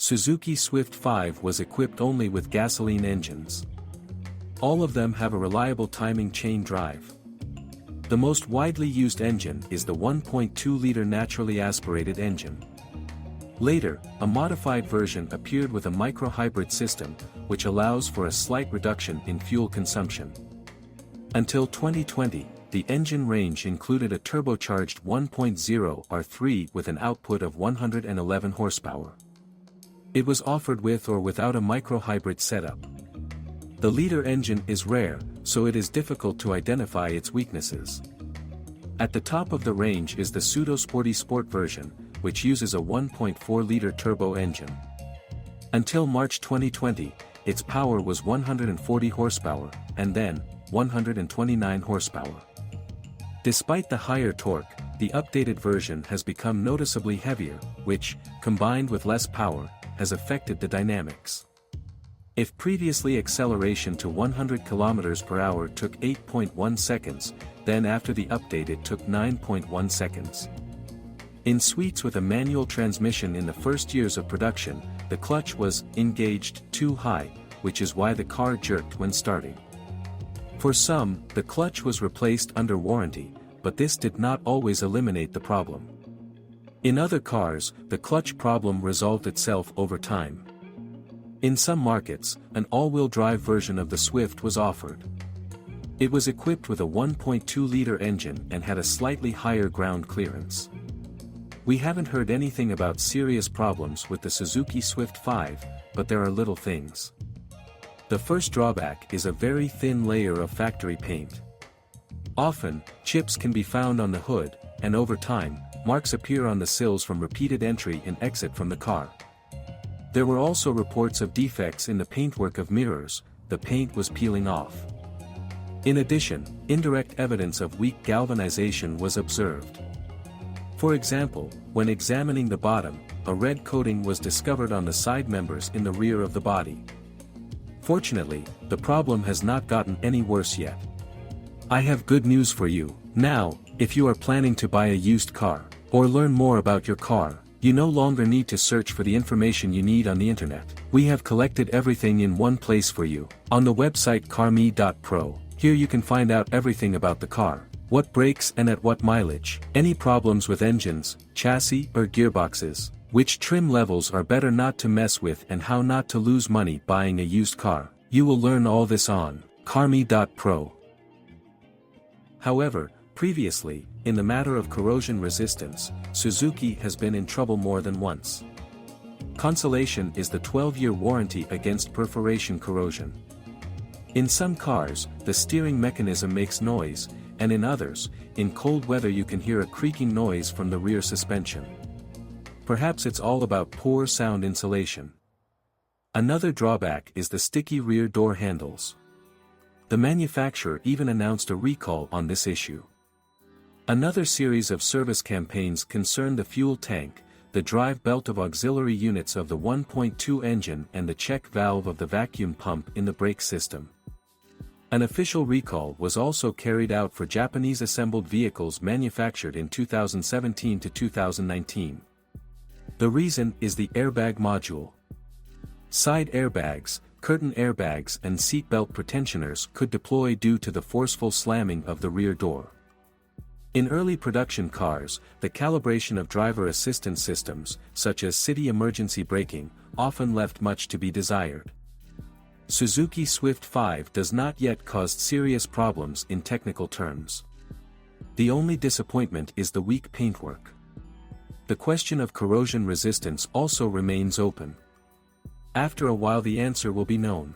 Suzuki Swift 5 was equipped only with gasoline engines. All of them have a reliable timing chain drive. The most widely used engine is the 1.2-liter naturally aspirated engine. Later, a modified version appeared with a micro-hybrid system, which allows for a slight reduction in fuel consumption. Until 2020, the engine range included a turbocharged 1.0 R3 with an output of 111 horsepower. It was offered with or without a micro-hybrid setup. The liter engine is rare, so it is difficult to identify its weaknesses. At the top of the range is the pseudo-sporty sport version, which uses a 1.4-liter turbo engine. Until March 2020, its power was 140 horsepower, and then, 129 horsepower. Despite the higher torque, the updated version has become noticeably heavier, which, combined with less power, has affected the dynamics. If previously acceleration to 100 km per hour took 8.1 seconds, then after the update it took 9.1 seconds. In suites with a manual transmission in the first years of production, the clutch was engaged too high, which is why the car jerked when starting. For some, the clutch was replaced under warranty, but this did not always eliminate the problem. In other cars, the clutch problem resolved itself over time. In some markets, an all-wheel drive version of the Swift was offered. It was equipped with a 1.2-liter engine and had a slightly higher ground clearance. We haven't heard anything about serious problems with the Suzuki Swift 5, but there are little things. The first drawback is a very thin layer of factory paint. Often, chips can be found on the hood, and over time, marks appear on the sills from repeated entry and exit from the car. There were also reports of defects in the paintwork of mirrors. The paint was peeling off. In addition, indirect evidence of weak galvanization was observed. For example, when examining the bottom, a red coating was discovered on the side members in the rear of the body. Fortunately, the problem has not gotten any worse yet. I have good news for you. Now, if you are planning to buy a used car, or learn more about your car, you no longer need to search for the information you need on the internet. We have collected everything in one place for you, on the website carme.pro. Here you can find out everything about the car, what breaks and at what mileage, any problems with engines, chassis or gearboxes, which trim levels are better not to mess with, and how not to lose money buying a used car. You will learn all this on carme.pro. However, previously, in the matter of corrosion resistance, Suzuki has been in trouble more than once. Consolation is the 12-year warranty against perforation corrosion. In some cars, the steering mechanism makes noise, and in others, in cold weather you can hear a creaking noise from the rear suspension. Perhaps it's all about poor sound insulation. Another drawback is the sticky rear door handles. The manufacturer even announced a recall on this issue. Another series of service campaigns concerned the fuel tank, the drive belt of auxiliary units of the 1.2 engine and the check valve of the vacuum pump in the brake system. An official recall was also carried out for Japanese-assembled vehicles manufactured in 2017 to 2019. The reason is the airbag module. Side airbags, curtain airbags and seatbelt pretensioners could deploy due to the forceful slamming of the rear door. In early production cars, the calibration of driver assistance systems, such as city emergency braking, often left much to be desired. Suzuki Swift 5 does not yet cause serious problems in technical terms. The only disappointment is the weak paintwork. The question of corrosion resistance also remains open. After a while the answer will be known.